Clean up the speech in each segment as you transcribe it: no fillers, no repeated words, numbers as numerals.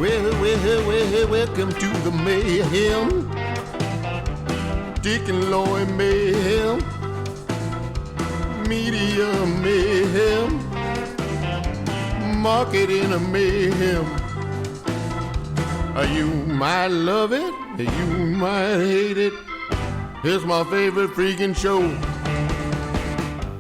Welcome to the mayhem. Dick and Lloyd mayhem. Media mayhem. Marketing a mayhem. You might love it, you might hate it. It's my favorite freaking show.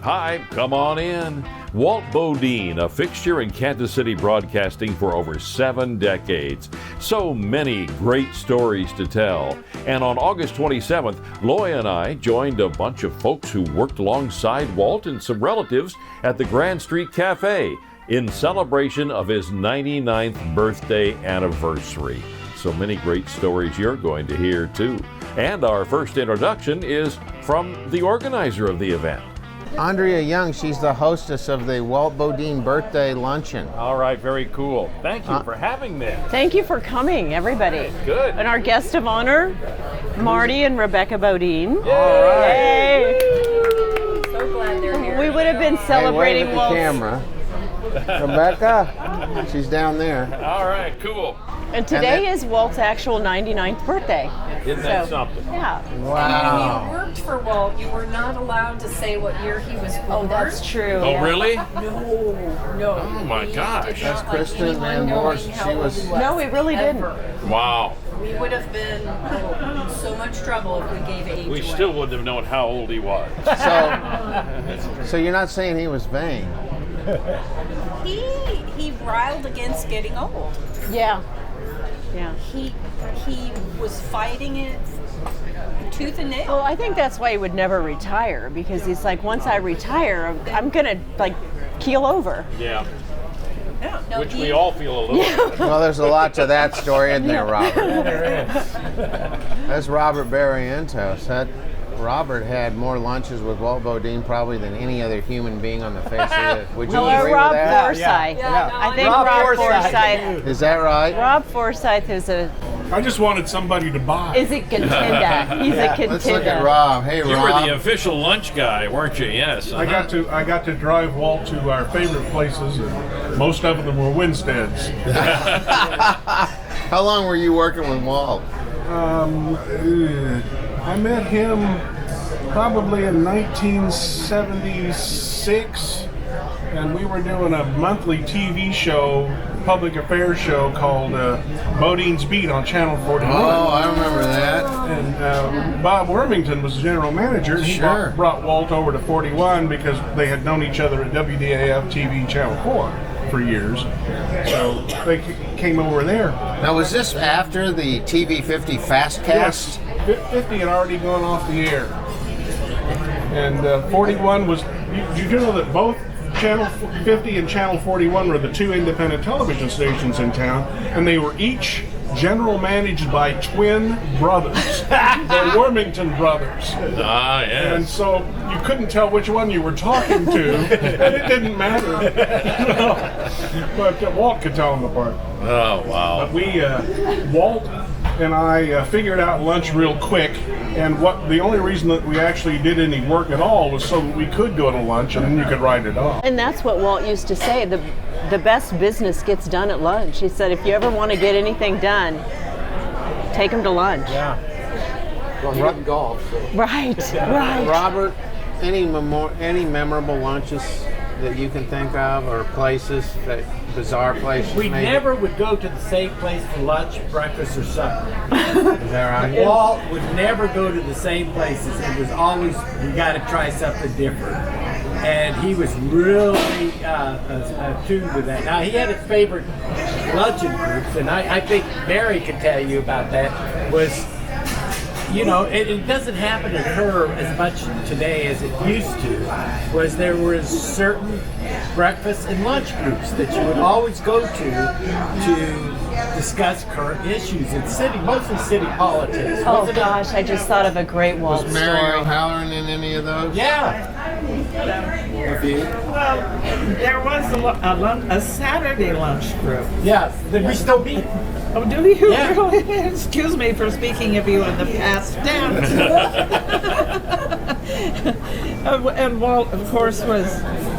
Hi, come on in. Walt Bodine, a fixture in Kansas City broadcasting for over 7 decades. So many great stories to tell. And on August 27th, Loy and I joined a bunch of folks who worked alongside Walt and some relatives at the Grand Street Cafe in celebration of his 99th birthday anniversary. So many great stories you're going to hear too. And our first introduction is from the organizer of the event. Andrea Young, she's the hostess of the Walt Bodine Birthday Luncheon. All right, very cool. Thank you for having me. Thank you for coming, everybody. Good. And our guest of honor, Marty and Rebecca Bodine. All right. Yay. So glad they're here. We would have been celebrating hey, wave at the Walt's. camera. Rebecca, she's down there. All right, cool. And today is Walt's actual 99th birthday. Isn't that something? Yeah. Wow. When you worked for Walt, you were not allowed to say what year he was born. Oh, that's true. Oh, really? No. Oh, my We gosh. did That's not like Kristen anyone Van knowing Morse. how She old was- he No, we really didn't. ever. Wow. We would have been in so much trouble if we gave age We away. still wouldn't have known how old he was. So you're not saying he was vain? He riled against getting old. Yeah. Yeah. He was fighting it tooth and nail. Well, I think that's why he would never retire, because he's like, once I retire, I'm gonna like keel over. Yeah. Yeah. No, Which he- we all feel a little bit. Well, there's a lot to that story, isn't there, Robert? There is. That's Robert Barrientos. That Robert had more lunches with Walt Bodine probably than any other human being on the face of the earth. Would you agree Rob with that? Forsyth. Yeah, no, I think Rob Rob Forsyth. Is that right? Rob Forsyth is a I just wanted somebody to buy. contender. He's a contender. Let's look at Rob. Hey, You Rob. were the official lunch guy, weren't you? Yes. I got to drive Walt to our favorite places, and most of them were Winsteads. How long were you working with Walt? I met him probably in 1976, and we were doing a monthly TV show, public affairs show called Bodine's Beat on Channel 41. Oh, I remember that. And Bob Wormington was the general manager. And he Sure. brought Walt over to 41 because they had known each other at WDAF TV Channel 4 for years. So they came over there. Now, was this after the TV 50 Fastcast? Yes, 50 had already gone off the air. And 41 was, you do know that both Channel 50 and Channel 41 were the two independent television stations in town, and they were each general managed by twin brothers, the Wormington brothers. Ah, And yes. so you couldn't tell which one you were talking to, and it didn't matter. But Walt could tell them apart. Oh, wow. But Walt and I figured out lunch real quick, and the only reason that we actually did any work at all was so that we could go to lunch, and then you could write it off. And that's what Walt used to say, the best business gets done at lunch. He said, if you ever want to get anything done, take them to lunch. Yeah. Well, he didn't golf, so. Right, right. Robert, any memorable lunches that you can think of, or places, that bizarre places? We maybe? never would go to the same place for lunch, breakfast, or supper. Is that right? Walt would never go to the same places. It was always, we got to try something different. And he was really attuned to that. Now, he had his favorite luncheon groups, and I think Mary could tell you about that, was, you know, it doesn't happen to her as much today as it used to, was there was certain breakfast and lunch groups that you would always go to discuss current issues in city, mostly city politics. Oh Wasn't it? gosh, I just thought of a great Walt Was Mary story. O'Halloran in any of those? Yeah. Well, there was a Saturday lunch group. Yeah, then we still meet. Oh, do you Yeah. really? Excuse me for speaking of you in the past tense. And Walt, of course, was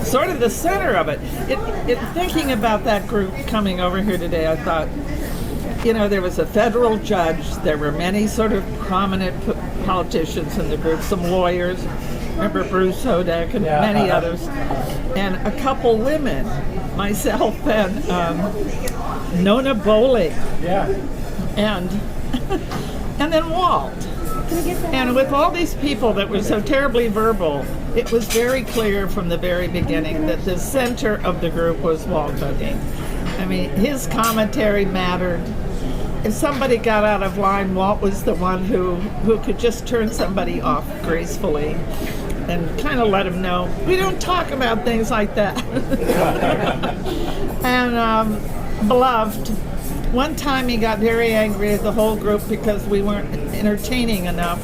sort of the center of it. Thinking about that group coming over here today, I thought, you know, there was a federal judge. There were many sort of prominent politicians in the group, some lawyers. Remember Bruce Hodak and many others, and a couple women, myself and Nona Bowling, and then Walt. And with all these people that were so terribly verbal, it was very clear from the very beginning that the center of the group was Walt Bodine. I mean, his commentary mattered. If somebody got out of line, Walt was the one who could just turn somebody off gracefully and kind of let them know, we don't talk about things like that. And beloved. One time he got very angry at the whole group because we weren't entertaining enough.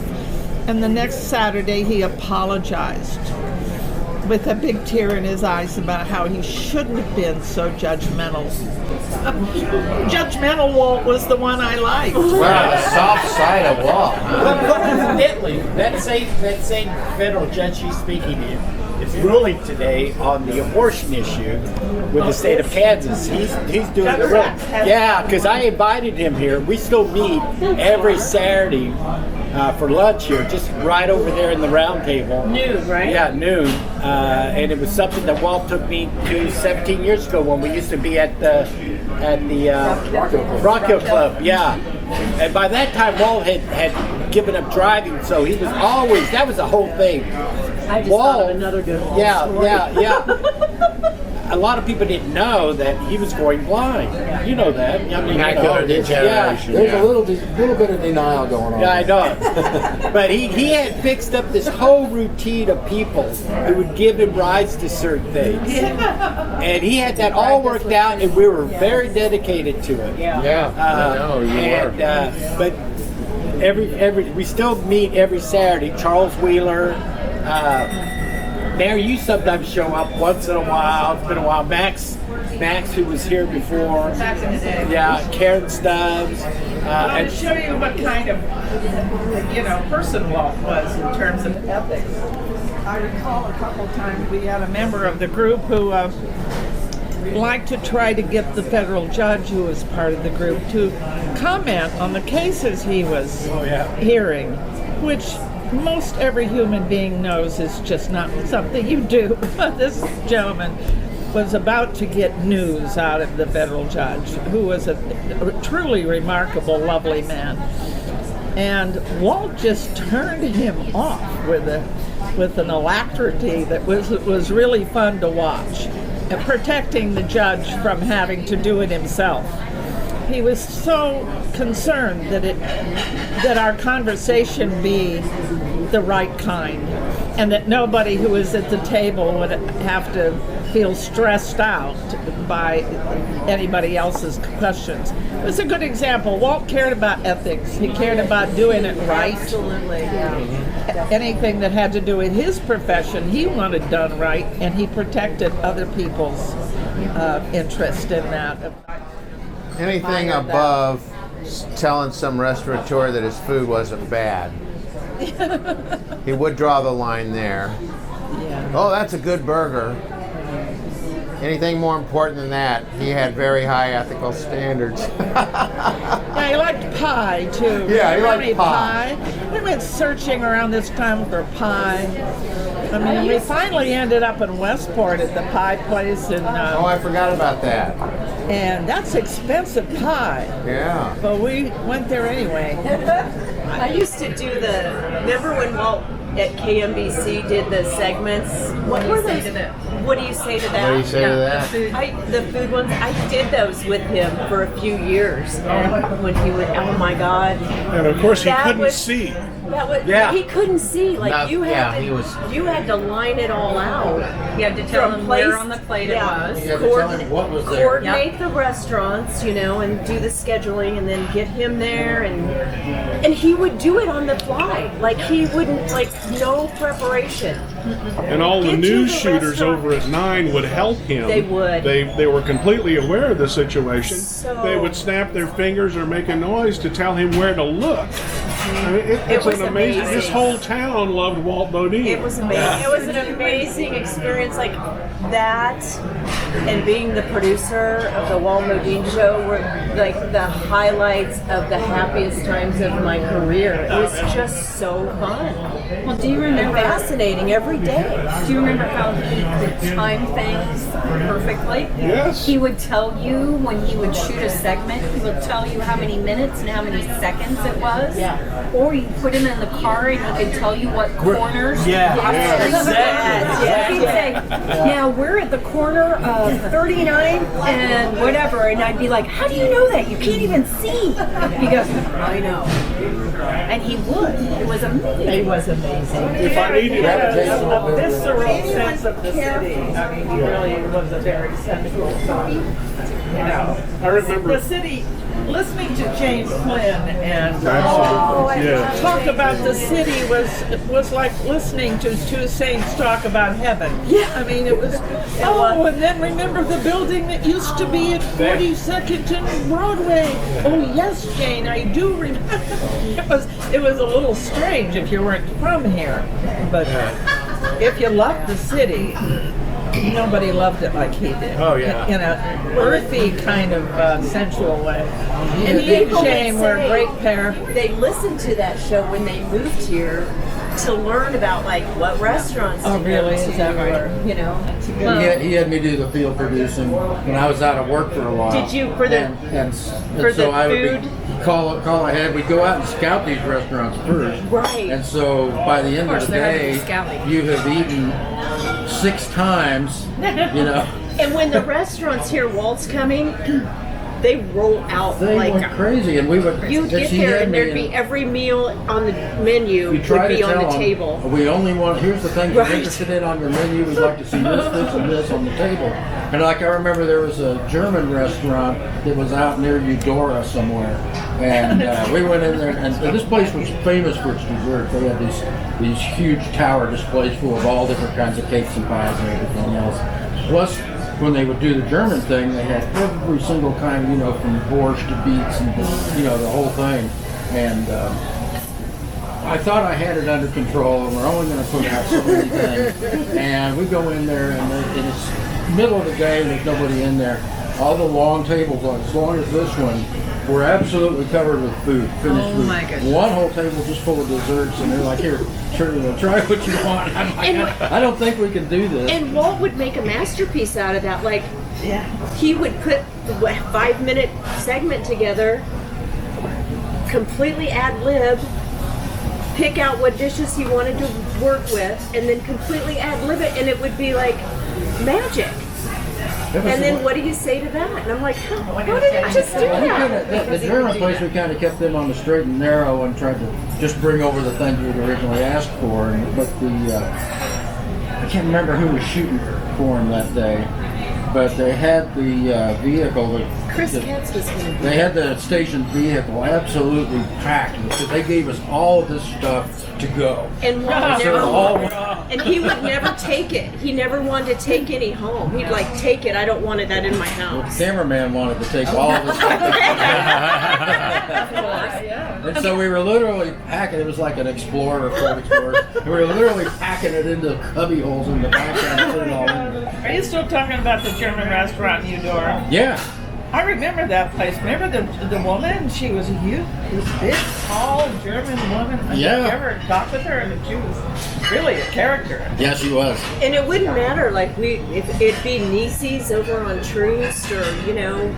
And the next Saturday he apologized with a big tear in his eyes about how he shouldn't have been so judgmental. Judgmental Walt was the one I liked. Wow, the soft side of Walt. But coincidentally, that same federal judge she's speaking in is ruling today on the abortion issue with the state of Kansas. He's doing the ruling. Yeah, because I invited him here. We still meet every Saturday for lunch here, just right over there in the round table. Noon, right? Yeah, noon. And it was something that Walt took me to 17 years ago when we used to be at the Rock Hill Club. Yeah. And by that time, Walt had given up driving, so he was always, that was the whole thing. I just Walt, thought of another good Walt story. Yeah. A lot of people didn't know that he was going blind. You know that. I mean, Macular degeneration. There's a little bit of denial going on. Yeah, I know. But he had fixed up this whole routine of people who would give him rides to certain things. And he had that all worked out, and we were very dedicated to it. Yeah, I know, you were. But we still meet every Saturday. Charles Wheeler, Mary, you sometimes show up once in a while. It's been a while. Max, who was here before. Back in the day. Yeah, Karen Stubbs. Well, to show you what kind of, person Walt was in terms of ethics, I recall a couple of times we had a member of the group who liked to try to get the federal judge who was part of the group to comment on the cases he was hearing, which most every human being knows is just not something you do. But this gentleman was about to get news out of the federal judge, who was a truly remarkable, lovely man. And Walt just turned him off with an alacrity that was really fun to watch, and protecting the judge from having to do it himself. He was so concerned that our conversation be the right kind, and that nobody who was at the table would have to feel stressed out by anybody else's questions. It was a good example. Walt cared about ethics. He cared about doing it right. Absolutely, yeah. Anything that had to do with his profession, he wanted done right, and he protected other people's interest in that. Anything above telling some restaurateur that his food wasn't bad. He would draw the line there. Yeah. Oh, that's a good burger. Anything more important than that, he had very high ethical standards. Yeah, he liked pie too. Yeah, he Remember liked pie. We went searching around this time for pie. I mean, we finally ended up in Westport at the pie place, and Oh, I forgot about that. and that's expensive pie. Yeah. But we went there anyway. I used to do remember when Walt at KMBC did the segments? What do you say to that? What do you say to that? What do you say to that? The food ones, I did those with him for a few years. And when he would, oh my God. And of course, he That couldn't was- see. That was, Yeah. he couldn't see. Like Not- you had yeah, to, he was- you had to line it all out. You had to tell From them place- where on the plate yeah. it was. You had to tell him what was there. Coordinate the restaurants, and do the scheduling, and then get him there, and he would do it on the fly. Like he wouldn't, like no preparation. And all the Get to news the shooters restaurant. over at 9 would help him. They would. They were completely aware of the situation. So- They would snap their fingers or make a noise to tell him where to look. I mean, it's was an amazing. amazing. This whole town loved Walt Bodine. It was amazing. It was an amazing experience, like that, and being the producer of the Walt Bodine show were like the highlights of the happiest times of my career. It was just so fun. Well, do you And remember? fascinating every day. Do you remember how he could time things perfectly? Yes. He would tell you when he would shoot a segment, he would tell you how many minutes and how many seconds it was. Yeah. Or you put him in the car and he could tell you what corners. Yeah. Yes. He'd say, now we're at the corner of 39 and whatever. And I'd be like, how do you know that? You can't even see. He goes, I know. And he would. It was amazing. It was amazing. If I needed A visceral sense of the city. I mean, he really was a very central, you know. I remember. The city, listening to James Flynn and Absolutely. Yeah. talk about the city was like listening to two saints talk about heaven. Yeah. I mean, it was, and then remember the building that used to be at 42nd and Broadway. Oh, yes, Jane, I do remember. It was a little strange if you weren't from here. But if you loved the city, nobody loved it like he did. Oh, yeah. In a earthy kind of sensual way. And he and People Jane would were a say great pair. They listened to that show when they moved here to learn about like what restaurants Oh, to really? go to, Is that right? or, you know. He had me do the field producing when I was out of work for a while. Did you for the And for so the I would food? call ahead. We'd go out and scout these restaurants first. Right. And so by the end of the they're having day, scouting. you have eaten 6 times. You know, And when the restaurants hear Walt's coming, they roll out they like went crazy, and we would. you'd get she there had and me there'd be every meal on the menu We would try to be on tell the them, table. we only want, here's the things Right. we're interested in on your menu. We'd like to see this, and this on the table. And like I remember there was a German restaurant that was out near Eudora somewhere. And we went in there, and this place was famous for its desserts. They had these huge tower displays full of all different kinds of cakes and pies and everything else. Plus, when they would do the German thing, they had every single kind, you know, from borscht to beets and, you know, the whole thing. And I thought I had it under control, and we're only going to put out so many things. And we go in there, and it's middle of the day, and there's nobody in there. All the long tables, as long as this one, were absolutely covered with food, finished food. my goodness. One whole table just full of desserts, and they're like, here, sure, try what you want. I'm like, I don't think we can do this. And Walt would make a masterpiece out of that. Like, he would put the 5-minute segment together, completely ad lib, pick out what dishes he wanted to work with, and then completely ad lib it, and it would be like magic. And then what do you say to that? And I'm like, how did it just do that? The German place, we kind of kept them on the straight and narrow and tried to just bring over the things we'd originally asked for. But I can't remember who was shooting for him that day, but they had the vehicle. Chris Katz was going to be. They had the station vehicle absolutely packed because they gave us all of this stuff to go. And Walt So never, all- and he would never take it. He never wanted to take any home. He'd like, take it. I don't want that in my The house. cameraman wanted to take all of this stuff. And so we were literally packing. It was like an Explorer, Ford Explorer. We were literally packing it into cubby holes in the back and put it all in there. Are you still talking about the German restaurant in Eudora? Yeah. I remember that place. Remember the woman? She was a huge, this big, tall German woman. I Yeah. never talked with her, and she was really a character. Yeah, she was. And it wouldn't matter, like if it'd be Niecy's over on Troost or, you know,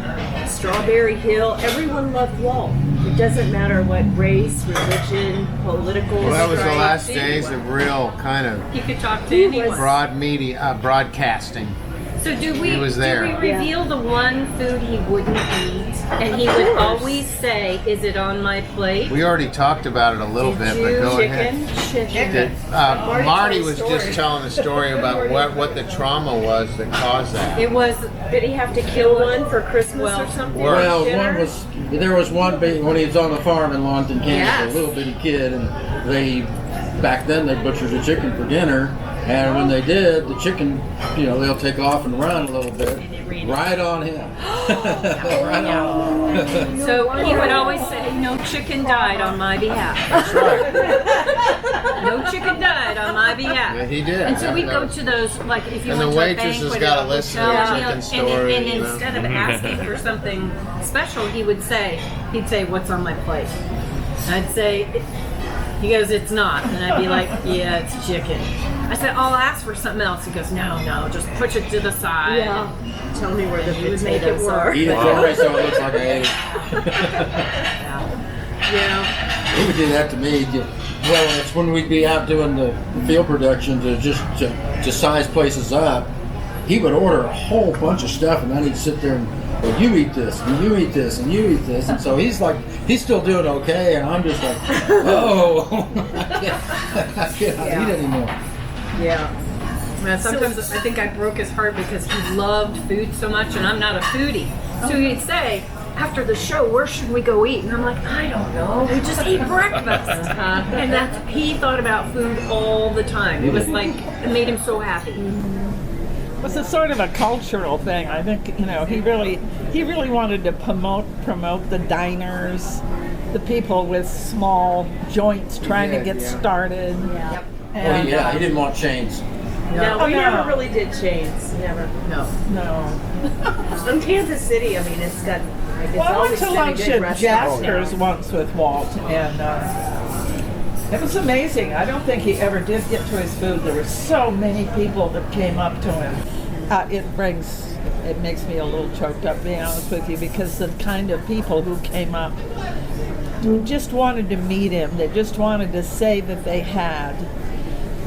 Strawberry Hill. Everyone loved Walt. It doesn't matter what race, religion, political. Well, that was the stripe. last days of real kind of He could talk to anyone. broad media, broadcasting. So do He was there. we reveal the one food he wouldn't eat? And he would always say, is it on my plate? We already talked about it a little bit, but go ahead. Chicken. Marty was just telling the story about what the trauma was that caused that. It was, did he have to kill one for Christmas or something? Well, Dinner? there was one when he was on the farm in Longton, Kansas, Yes. a little bitty kid, and back then they butchered a chicken for dinner, And when they did, the chicken, they'll take off and run a little bit, right on him. Right on. So he would always say, "No chicken died on my behalf." That's right. No chicken died on my behalf. Yeah, he did. And so we That go was- to those, like if you And went the to a waitress has banquet got or to listen to hotel, the you know, chicken story. And you know. instead of asking for something special, he'd say, "What's on my plate?" And I'd say, he goes, "It's not." And I'd be like, "Yeah, it's chicken." I said, "I'll ask for something else." He goes, "No, just push it to the side." Yeah. Tell me where the He would make it potatoes are. work. Eat it for so it looks like I ate it. Yeah. He would do that to me. Well, it's when we'd be out doing the field production to size places up. He would order a whole bunch of stuff, and then he'd sit there and, "Well, you eat this, and you eat this, and you eat this," and so he's still doing okay, and I'm just like, "Oh, I can't eat anymore." Yeah. Sometimes I think I broke his heart because he loved food so much, and I'm not a foodie. So he'd say, "After the show, where should we go eat?" And I'm like, "I don't know. We just ate breakfast." And he thought about food all the time. It was like, it made him so happy. It was a sort of a cultural thing. I think he really wanted to promote the diners, the people with small joints trying to get started. Yep. And, Well, he didn't want chains. No, we no. never really did chains. Never. No. No. In Kansas City, I mean, it's got. It's Well, I went always to been a lunch good at restaurant. Jasper's once with Walt, and it was amazing. I don't think he ever did get to his food. There were so many people that came up to him. It makes me a little choked up, being honest with you, because the kind of people who came up just wanted to meet him. They just wanted to say that they had.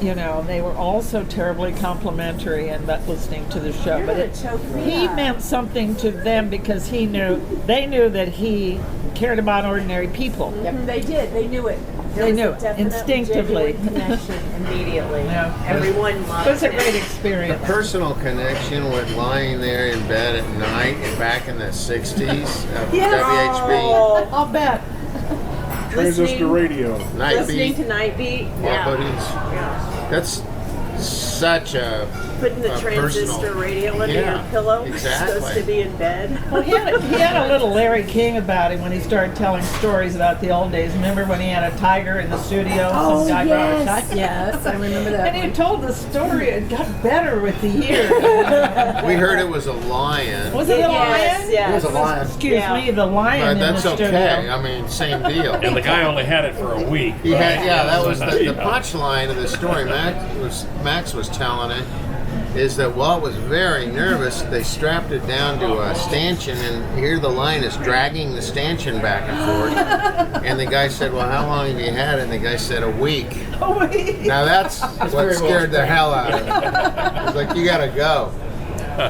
They were all so terribly complimentary and listening to the show. But he meant something to them because they knew that he cared about ordinary people. Yep, they did. They knew it. They knew was a it definite, instinctively. genuine connection immediately. Yeah. Everyone loved It was a him. great The experience. personal connection with lying there in bed at night and back in the 60s of Yeah. WHB. I'll bet. Transistor radio. Night Listening Beat. to Night Beat. Walt Yeah. Bodine's. That's such a Putting the a transistor personal- radio under Yeah, your pillow. exactly. Supposed to be in bed. Well, he had a little Larry King about him when he started telling stories about the old days. Remember when he had a tiger in the studio? Some guy brought a tiger. Yes, I remember that. And he told the story. It got better with the years. We heard it was a lion, Was it a lion? Yes, yes. It was a lion. Excuse Yeah. me, the lion but in that's the studio. okay. I mean, same deal. And the guy only had it for a week. He had, yeah, that was the Yeah. punchline of the story. Max was telling it. Is that Walt was very nervous. They strapped it down to a stanchion, and here the lion is dragging the stanchion back and forth. And the guy said, "Well, how long have you had it?" And the guy said, "A week." Now that's what scared the hell out of him. It's like, you gotta go. Oh,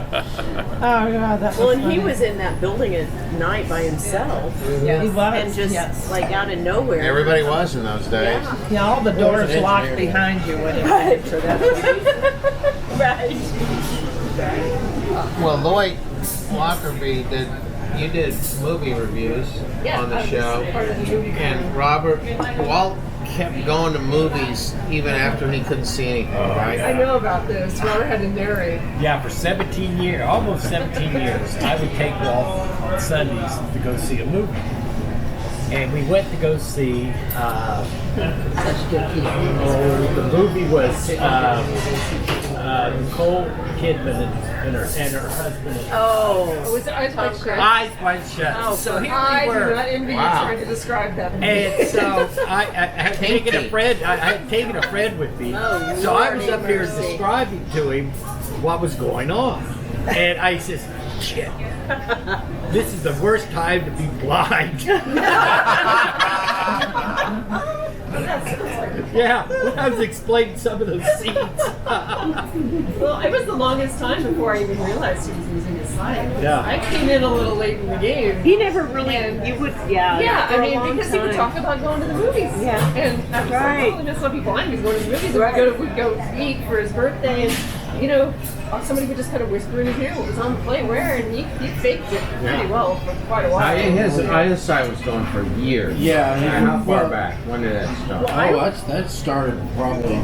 God, that was Well, and he funny. was in that building at night by himself. He was. And just like out of nowhere. Everybody was in those days. Yeah, all the doors an locked engineer. behind you when you went to that. Right. Well, Lloyd Lockerbie you did movie reviews on the show, and Walt kept going to movies even after he couldn't see anything, right? I know about this. Robert had to narrate. Yeah, for 17 years, almost 17 years, I would take Walt on Sundays to go see a movie. And we went to go see, the movie was Nicole Kidman and her husband. Oh. Was it Eyes Wide Shut? Eyes Wide Shut. Oh, so here I we do were. not envy you trying to describe that movie. And so I had taken a friend. I had taken a friend with me. Oh, so I was Lordy up here mercy. describing to him what was going on, and I says, "Shit, this is the worst time to be blind." Yeah, when I was explaining some of those scenes. Well, it was the longest time before I even realized he was losing his sight. Yeah. I came in a little late in the game. He never really. And- You would. Yeah. Yeah, for I a mean, long because he would time. talk about going to the movies. Yeah. And I was Right. like, oh, this will be blind. He's going to the movies. And we'd go eat for his birthday, and somebody would just kind of whisper in his ear what was on the plate where, and he faked it pretty well for quite a while. His sight was going for years. Yeah. How far well, back? When did that start? Oh, that started probably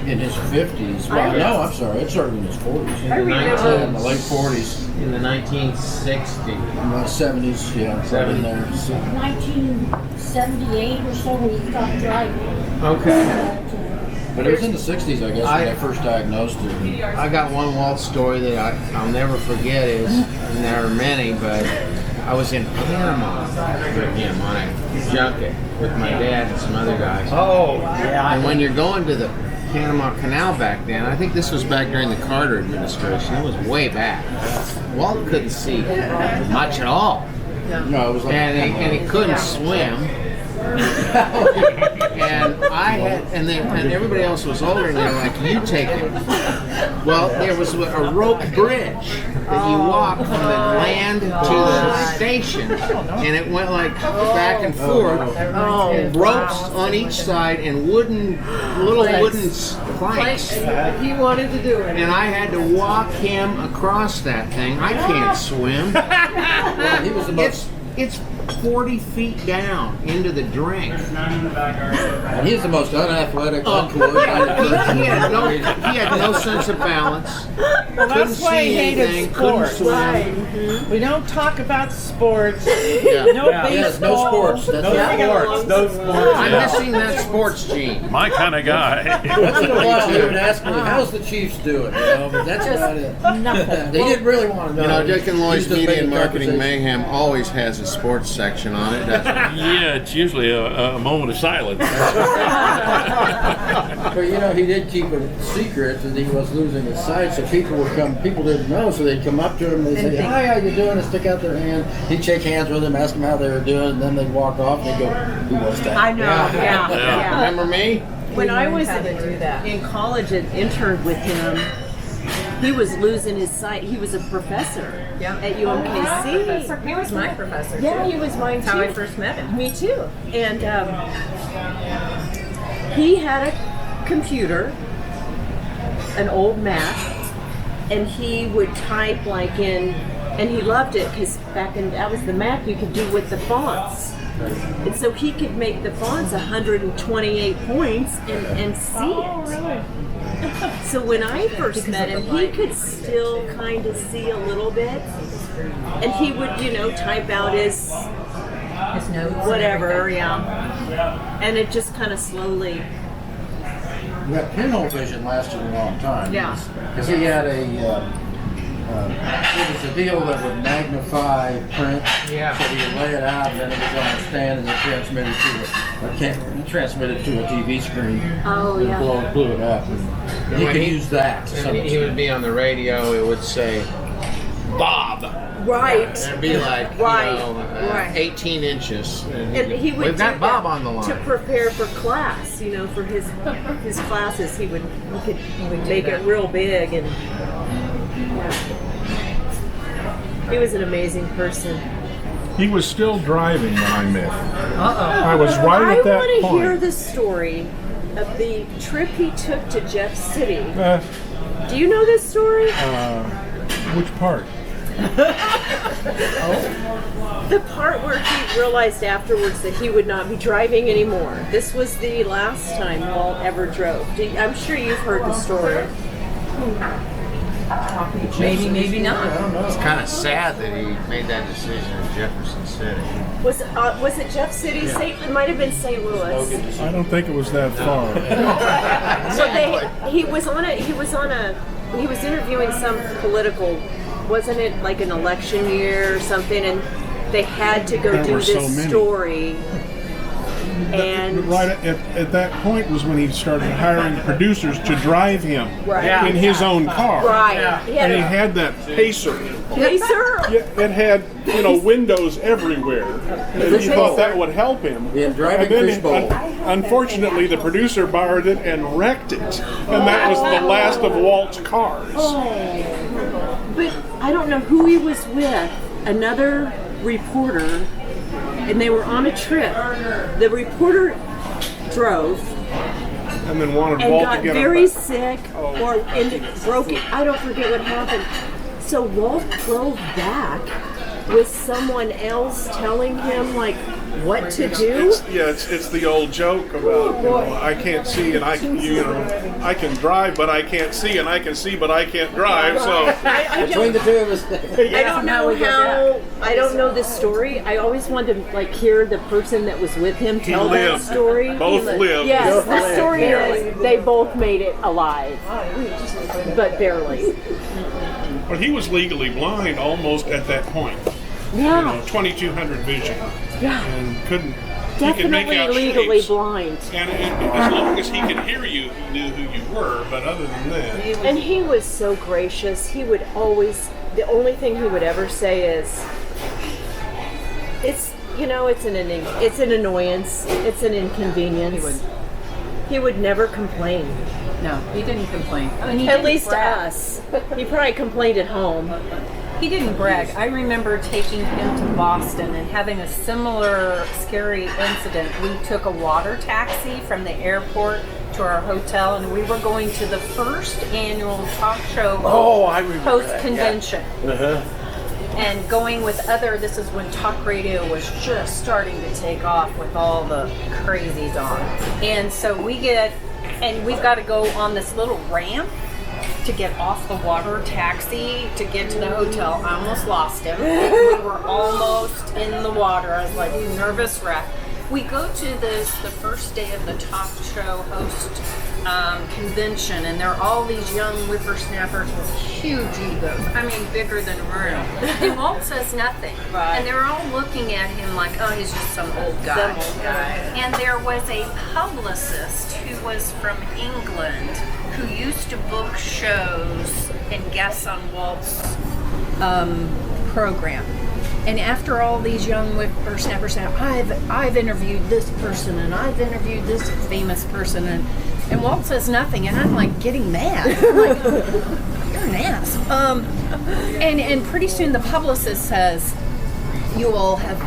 in his 50s. Well, no, I'm sorry. It started in his 40s. In the In the late 40s. In the 1960s. In the 70s, yeah. Right in there. 1978 or so when he stopped driving. Okay. But it was in the 60s, I guess, when they first diagnosed it. I got one Walt story that I'll never forget and there are many, but I was in Panama with him on a junket with my dad and some other guys. Oh, yeah. And when you're going to the Panama Canal back then, I think this was back during the Carter administration, it was way back. Walt couldn't see much at all. No, it was like And he couldn't swim. And I had, and everybody else was older, and they were like, "You take it." Well, there was a rope bridge that you walk from the land to the station, and it went like back and forth. Ropes on each side and wooden planks. He wanted to do it. And I had to walk him across that thing. I can't swim. Well, he was the most. It's 40 feet down into the drink. And he's the most unathletic, uncoordinated person. He had no sense of balance. Well, that's why he hated couldn't sports. swim. We don't talk about sports. Yeah. No baseball. Yes, no sports. That's No sports. No sports. I'm missing that sports gene. My kind of guy. Once in a while, he would ask me, "How's the Chiefs doing?" You know, but that's about it. Nothing. They didn't really want to know. You know, Dick and Lloyd's He's just Media and making Marketing conversation. Mayhem always has a sports section on it, doesn't it? Yeah, it's usually a moment of silence. But you know, he did keep it secret that he was losing his sight, so people would come. People didn't know, so they'd come up to him. They'd say, "Hi, how you doing?" And stick out their hand. He'd shake hands with them, ask them how they were doing, and then they'd walk off and they'd go, "Who was that?" I know, yeah. Remember me? When I was how to do that. in college and interned with him, he was losing his sight. He was a professor at UMKC. He was my professor. Yeah, too. he was mine too. That's how I first met him. Me too. And he had a computer, an old Mac, and he would type like in, and he loved it because back in that was the Mac you could do with the fonts. And so he could make the fonts 128 points and see it. So when I first met him, he could still kind of see a little bit, and he would, type out his notes. whatever, and it just kind of slowly. That pinhole vision lasted a long time. Yeah. Because he had it was a deal that would magnify print. Yeah. So you lay it out, and then it was on a stand, and it transmitted to a TV screen. Oh, yeah. And blew it up. And you when could he- use that. to some And he would be on the radio, it would say, Bob. Right. And it'd be like, Right. 18 inches. And he would We've got do Bob that on the line. to prepare for class. For his classes. He could make it real big, and he was an amazing person. He was still driving when I met him. I was right I at that want to point. hear the story of the trip he took to Jeff City. Do you know this story? Which part? The part where he realized afterwards that he would not be driving anymore. This was the last time Walt ever drove. I'm sure you've heard the story. Maybe not. It's kind of sad that he made that decision in Jefferson City. Was it Jeff City? It might have been St. Louis. I don't think it was that far. So he was interviewing some political, wasn't it like an election year or something, and they had to go There do were so this many. story. And Right at that point was when he started hiring producers to drive him Right. in his own car. right, And he had that pacer. Pacer. Yeah, it had, windows everywhere. And he thought that would help him. Yeah, driving And then, fishbowl. unfortunately, the producer borrowed it and wrecked it. And that was the last of Walt's cars. But I don't know who he was with. Another reporter, and they were on a trip. The reporter drove And then wanted and Walt got to get very him back. sick and broke it. I don't forget what happened. So Walt drove back with someone else telling him, like, what to do. It's the old joke about I can't see and I can drive but I can't see, and I can see but I can't drive. So Between the two of us. I don't know how. I don't know this story. I always wanted to like hear the person that was with him tell that lived. story. Both lived. Yes, the story is they both made it alive, but barely. But he was legally blind almost at that point. Yeah, 2200 vision. yeah. And couldn't. He could Definitely make out legally shapes. blind. And as long as he could hear you, he knew who you were. But other than that, And he was so gracious. He would always, the only thing he would ever say is, it's an annoyance, it's an inconvenience. He would never complain. No, he didn't complain. I mean, he At didn't least to brag. us. He probably complained at home. He didn't brag. I remember taking him to Boston and having a similar scary incident. We took a water taxi from the airport to our hotel, and we were going to the first annual talk show host convention. And going with this is when talk radio was just starting to take off with all the crazies on. And so we've got to go on this little ramp to get off the water taxi to get to the hotel. I almost lost him. We were almost in the water. I was like nervous wreck. We go to the first day of the talk show host convention, and there are all these young whippersnappers with huge egos. I mean, bigger than a room. And Walt says nothing. Right. And they're all looking at him like, oh, he's just some old guy. And there was a publicist who was from England who used to book shows and guests on Walt's program. And after all these young whippersnappers said, I've interviewed this person and I've interviewed this famous person, and Walt says nothing, and I'm like getting mad. I'm like, you're an ass. And pretty soon the publicist says, you all have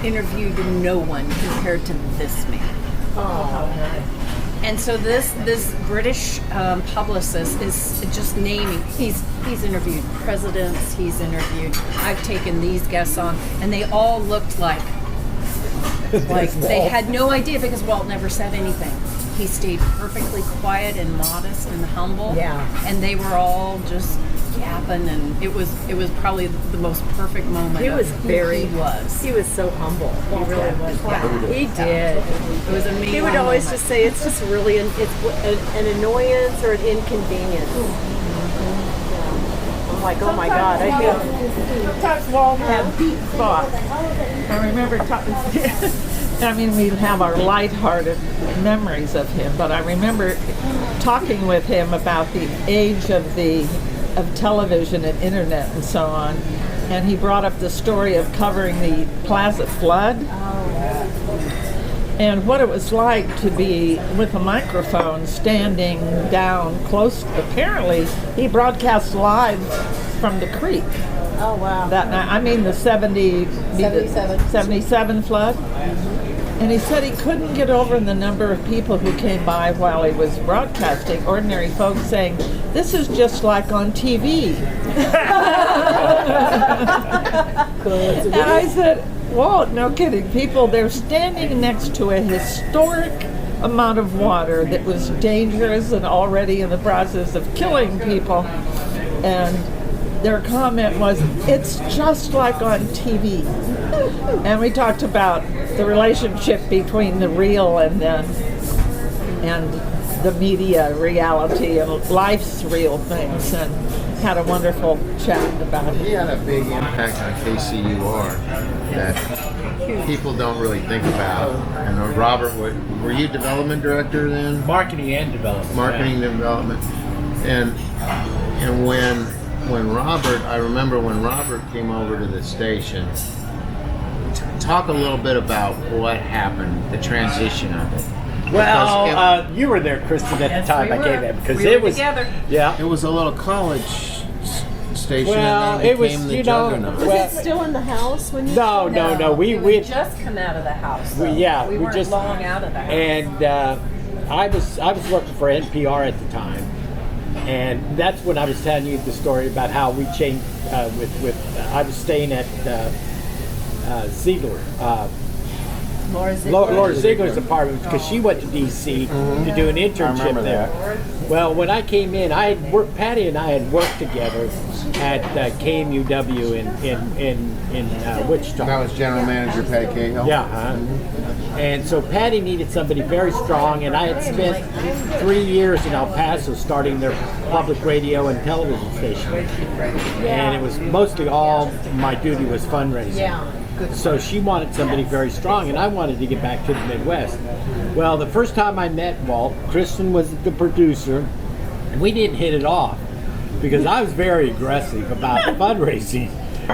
interviewed no one compared to this man. Oh, how nice. And so this British publicist is just naming. He's interviewed presidents. He's interviewed. I've taken these guests on, and they all looked like they had no idea because Walt never said anything. He stayed perfectly quiet and modest and humble. Yeah. And they were all just yapping, and it was probably the most perfect moment. He was He was so humble. He really was. Yeah. He did. It was amazing. He would always just say, it's just really an annoyance or an inconvenience. I'm like, oh my God, I feel. Sometimes Walt had deep thoughts. I remember we have our lighthearted memories of him, but I remember talking with him about the age of television and internet and so on, and he brought up the story of covering the Plaza flood. And what it was like to be with a microphone standing down close. Apparently, he broadcast live from the creek. Oh, wow. That night, I mean the 77 flood. And he said he couldn't get over the number of people who came by while he was broadcasting, ordinary folks saying, this is just like on TV. And I said, Walt, no kidding. People, they're standing next to a historic amount of water that was dangerous and already in the process of killing people. And their comment was, it's just like on TV. And we talked about the relationship between the real and the media reality and life's real things, and had a wonderful chat about it. He had a big impact on KCUR that people don't really think about. And Robert, were you development director then? Marketing and development. Marketing and development. And when Robert, I remember when Robert came over to the station, talk a little bit about what happened, the transition of it. Well, you were there, Kristen, at the time I gave it, because it was together. Yeah. It was a little college station, Well, and then it was, became the you know, juggernaut. Was it still in the house when you? No. We had just come out of the house. we weren't just long out of the house. And I was working for NPR at the time, and that's when I was telling you the story about how we changed with I was staying at Ziegler Laura Ziegler's apartment, because she went to D.C. to do an internship there. Well, when I came in, Patty and I had worked together at KMUW in Wichita. That was General Manager Patty Cahill. Yeah. And so Patty needed somebody very strong, and I had spent 3 years in El Paso starting their public radio and television station. And it was mostly all my duty was fundraising. Yeah. So she wanted somebody very strong, and I wanted to get back to the Midwest. Well, the first time I met Walt, Kristen was the producer, and we didn't hit it off because I was very aggressive about fundraising,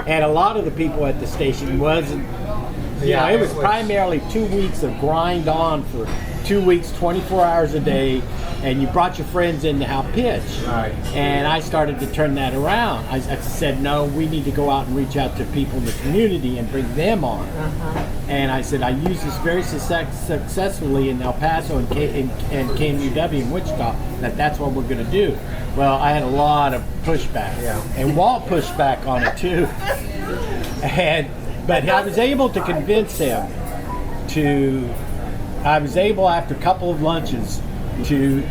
and a lot of the people at the station wasn't. Yeah, it was primarily 2 weeks of grind on for 2 weeks, 24 hours a day, and you brought your friends in to help pitch. Right. And I started to turn that around. I said, no, we need to go out and reach out to people in the community and bring them on. And I said, I used this very successfully in El Paso and KMUW in Wichita, that's what we're going to do. Well, I had a lot of pushback. Yeah. And Walt pushed back on it too. But I was able to convince him I was able after a couple of lunches to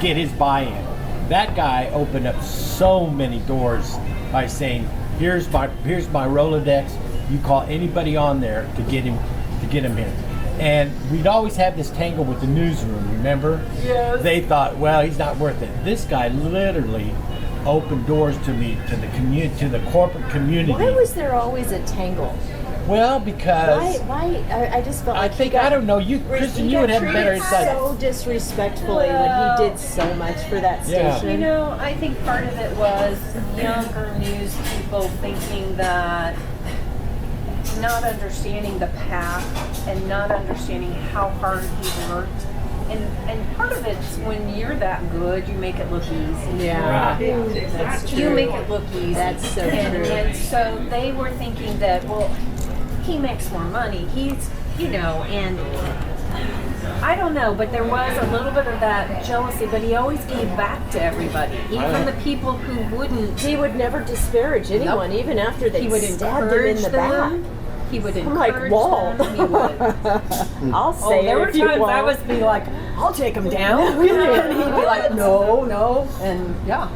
get his buy-in. That guy opened up so many doors by saying, here's my Rolodex, you call anybody on there to get him here. And we'd always have this tangle with the newsroom, remember? Yes. They thought, well, he's not worth it. This guy literally opened doors to me, to the corporate community. Why was there always a tangle? Well, because why? I just felt like I don't know. Kristen, you would have better insight. So disrespectfully when he did so much for that station. You know, I think part of it was younger news people thinking that, not understanding the path and not understanding how hard he worked. And part of it's when you're that good, you make it look easy. Yeah, that's true. You make it look easy. That's so true. And so they were thinking that, well, he makes more money. He's, and I don't know, but there was a little bit of that jealousy, but he always gave back to everybody, even the people who wouldn't. He would never disparage anyone, even after they stabbed him in the back. He would like encourage Walt. them. He would. I'll say there were times I was be like, I'll take him down. And he'd be like, no. And yeah,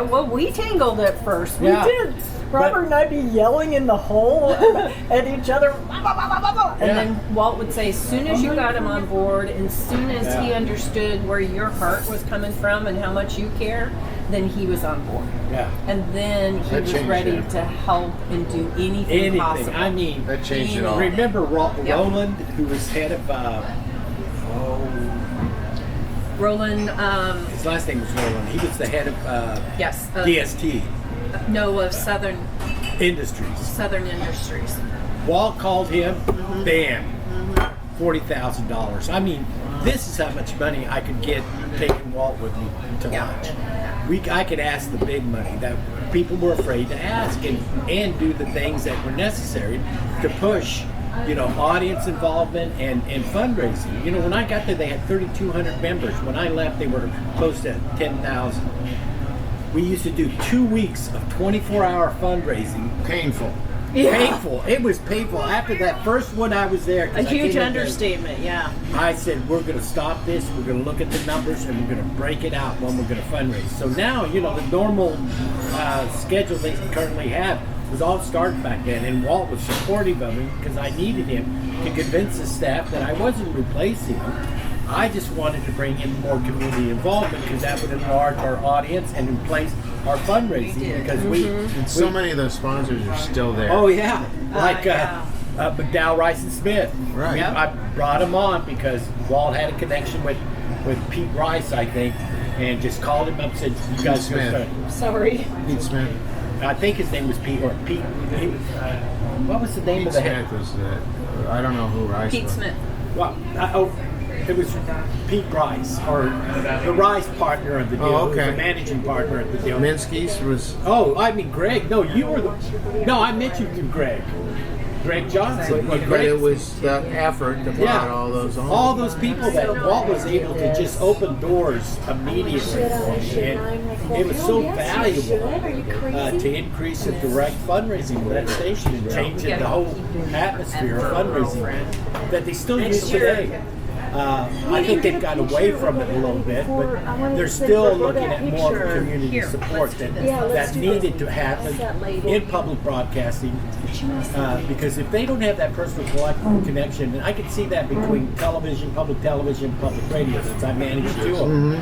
well, we tangled at first. We did. Robert and I'd be yelling in the hole at each other. And then Walt would say, as soon as you got him on board, and as soon as he understood where your heart was coming from and how much you care, then he was on board. Yeah. And then he was ready to help and do anything possible. I mean, that changed it all. Remember Roland, who was head of Roland. His last name was Roland. He was the head of DST. Of Southern Industries. Southern Industries. Walt called him, bam, $40,000. I mean, this is how much money I could get taking Walt with me to lunch. I could ask the big money that people were afraid to ask and do the things that were necessary to push, audience involvement and fundraising. When I got there, they had 3,200 members. When I left, they were close to 10,000. We used to do 2 weeks of 24-hour fundraising. Painful. Yeah. Painful. It was painful. After that first one, I was there. A huge understatement, I said, we're going to stop this. We're going to look at the numbers, and we're going to break it out when we're going to fundraise. So now, the normal schedule they currently have was all started back then, and Walt was supportive of him because I needed him to convince the staff that I wasn't replacing him. I just wanted to bring in more community involvement because that would enlarge our audience and replace our fundraising because so many of those sponsors are still there. Oh yeah, like McDowell, Rice and Smith. Right. Yep. I brought him on because Walt had a connection with Pete Rice, I think, and just called him up and said, "You guys Smith. Sorry, Pete Smith. I think his name was Pete or Pete. What was the name Pete of the Smith was I don't know who Rice Pete was. Smith. Well, it was Pete Rice, or the Rice partner of the deal. Oh, okay. The managing partner of the deal. Minsky's was. Oh, I mean Greg. No, you were the. No, I met you through Greg. Greg Johnson. But it was the effort that brought all those on. All those people that Walt was able to just open doors immediately for me. And it was so valuable to increase the direct fundraising for that station and changing the whole atmosphere of fundraising that they still use today. I think they've got away from it a little bit, but they're still looking at more community support that needed to happen in public broadcasting. Because if they don't have that personal connection, and I can see that between public television, public radio, since I manage two of them,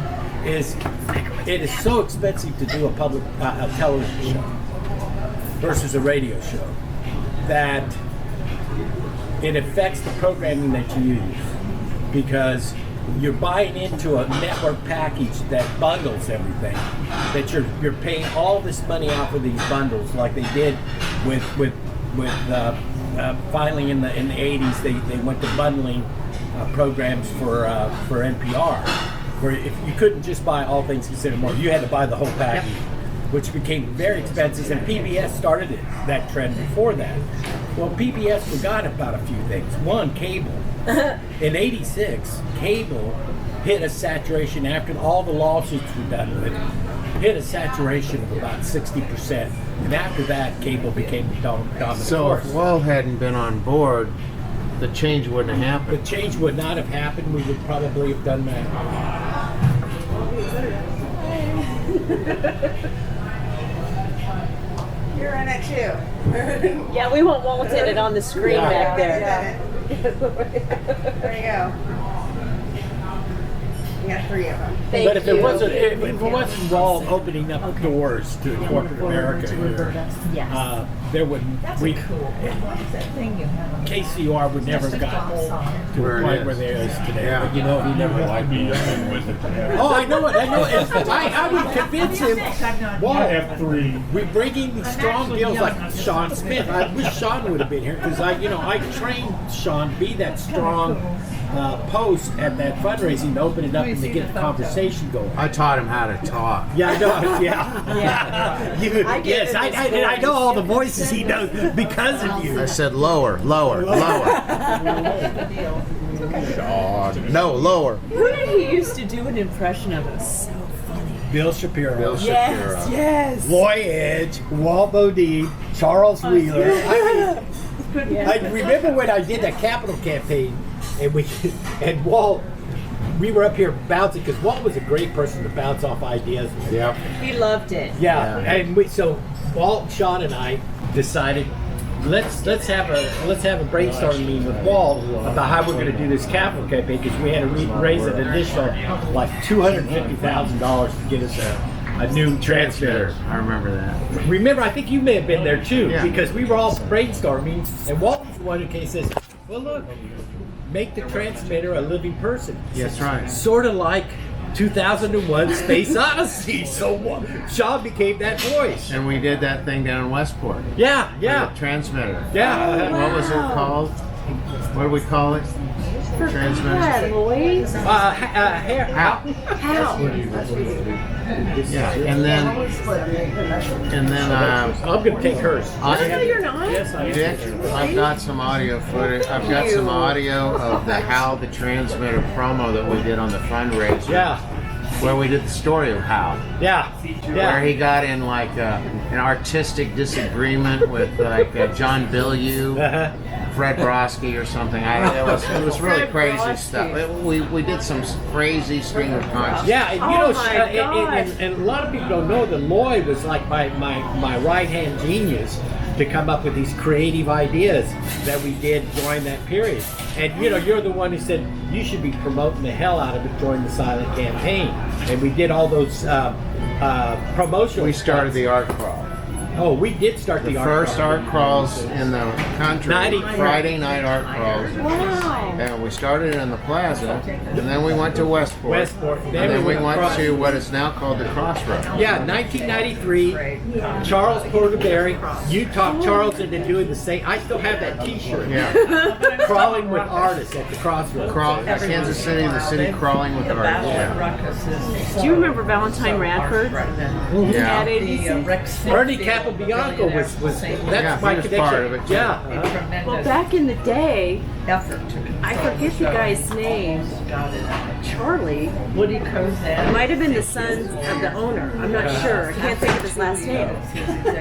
it is so expensive to do a public a television show versus a radio show that it affects the programming that you use. Because you're buying into a network package that bundles everything. That you're paying all this money out for these bundles, like they did with finally in the 80s. They went to bundling programs for NPR, where if you couldn't just buy All Things Considered more, you had to buy the whole package, which became very expensive. And PBS started that trend before that. Well, PBS forgot about a few things. One, cable. In '86, cable hit a saturation after all the lawsuits were done with it. Hit a saturation of about 60%, and after that, cable became the dominant So force. if Walt hadn't been on board, the change wouldn't have happened. The change would not have happened. We would probably have done that. You're in it too. Yeah, we want Walt in it on the screen back there. There you go. We got 3 of them. But if it wasn't Walt opening up doors to corporate America here, there wouldn't. KCR would never have gotten to the point where they is today. But, you know, he never liked me. Oh, I know it. I would convince him. Walt, I have 3. we bring in these strong deals like Sean Smith. I wish Sean would have been here because I trained Sean to be that strong post at that fundraising to open it up and to get the conversation going. I taught him how to talk. Yeah, I know. Yeah. Yes, I know all the voices he knows because of you. I said lower. Sean. No, lower. Who did he used to do an impression of? It was so funny. Bill Shapiro. Yes. Roy Edge, Walt Bodine, Charles Wheeler. I remember when I did that Capitol campaign, and Walt, we were up here bouncing because Walt was a great person to bounce off ideas with. Yep. He loved it. Yeah, and so Walt, Sean, and I decided let's have a brainstorming meeting with Walt about how we're going to do this Capitol campaign because we had to raise an additional like $250,000 to get us a new transmitter. I remember that. Remember, I think you may have been there too, Yeah. because we were all brainstorming, and Walt was the one who says, well, look, make the transmitter a living person. That's right. Sort of like 2001 Space Odyssey. So Sean became that voice. And we did that thing down in Westport. Yeah. The transmitter. Yeah. What was it called? What do we call it? Transmitter. Yeah, and then I'm gonna take hers. You're not. Yes, I am. Dick, I've got some audio footage. I've got some audio of the How the Transmitter promo that we did on the fundraiser. Yeah. Where we did the story of How. Yeah. Where he got in like an artistic disagreement with like John Bilyeu, Fred Brodsky or something. It was really crazy stuff. We did some crazy stream of consciousness. Yeah, and and a lot of people don't know that Lloyd was like my right-hand genius to come up with these creative ideas that we did during that period. And you're the one who said you should be promoting the hell out of it during the silent campaign. And we did all those promotional. We started the art crawl. Oh, we did start the art crawl. First art crawls in the country, Friday night art crawls. Wow. And we started in the plaza, and then we went to Westport. And then we went to what is now called the Crossroads. Yeah, 1993, Charles Porterberry. You talked Charles into doing the same. I still have that T-shirt. Yeah. Crawling with artists at the Crossroads. Kansas City, the city crawling with artists. Yeah. Do you remember Valentine Radford? Yeah. At ADC? Bernie kept Papa Bianco was that's Yeah, my he was connection. part of it, too. Yeah. Well, back in the day, effort to I forget the guy's name. Charlie. Woody Kozan. It might have been the son of the owner. I'm not sure. I can't think of his last name.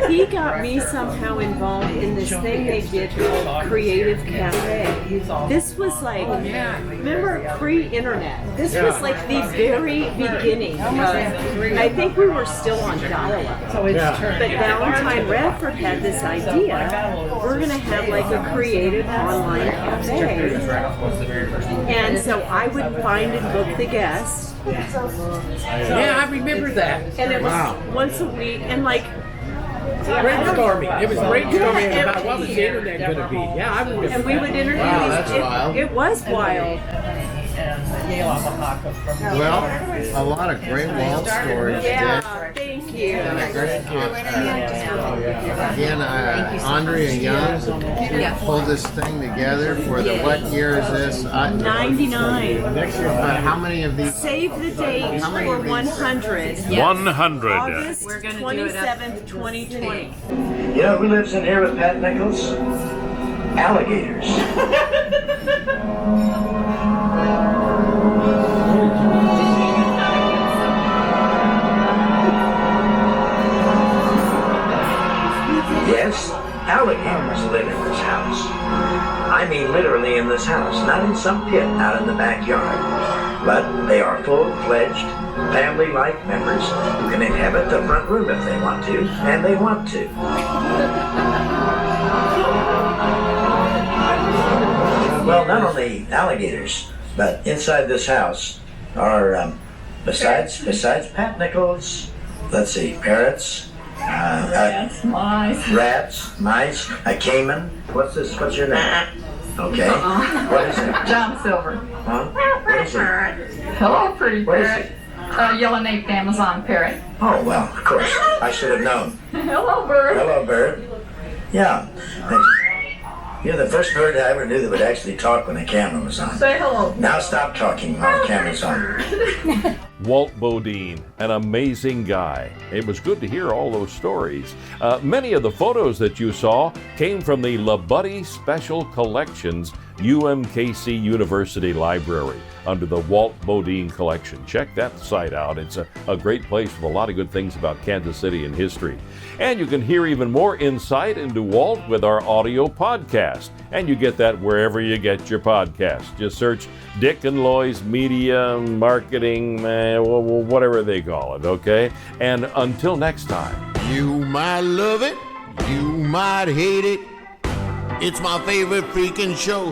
He got me somehow involved in this thing they did called Creative Cafe. This was like, remember pre-internet? This was like the very beginning. I think we were still on dial-up. So it's turned. But Valentine Radford had this idea. We're going to have like a creative online cafe. And so I would find and book the guests. Yeah, I remember that. And it was once a week. And like, Brainstorming. It was brainstorming Yeah, about what was the internet going to be. Yeah, I remember. and we would interview Wow, these. that's wild. It was wild. And Yale Oaxaca from Well, a lot of great Walt stories. Yeah, Dick. thank you. Again, Andrea Young pulled this thing together for the, what year is this? 99. But how many of these? Save the date How many for of these? 100. 100. August 27th, 2020. You know who lives in here with Pat Nichols? Alligators. Yes, alligators live in this house. I mean literally in this house, not in some pit out in the backyard. But they are full-fledged, family-like members who can inhabit the front room if they want to, and they want to. Well, not only alligators, but inside this house are, besides Pat Nichols, let's see, parrots, rats, mice, a caiman. What's your name? Okay. What is it? John Silver. Huh? What is it? Hello, pretty What is parrot. it? Yellow-naped Amazon parrot. Oh, well, of course. I should have known. Hello, bird. Hello, bird. Yeah. You're the first bird I ever knew that would actually talk when the camera was on. Say hello. Now stop talking while the camera's on. Walt Bodine, an amazing guy. It was good to hear all those stories. Many of the photos that you saw came from the LaBudde Special Collection's UMKC University Library under the Walt Bodine Collection. Check that site out. It's a great place with a lot of good things about Kansas City and history. And you can hear even more insight into Walt with our audio podcast. And you get that wherever you get your podcast. Just search Dick and Loy's Media Marketing, whatever they call it, okay? And until next time. You might love it, you might hate it. It's my favorite freaking show.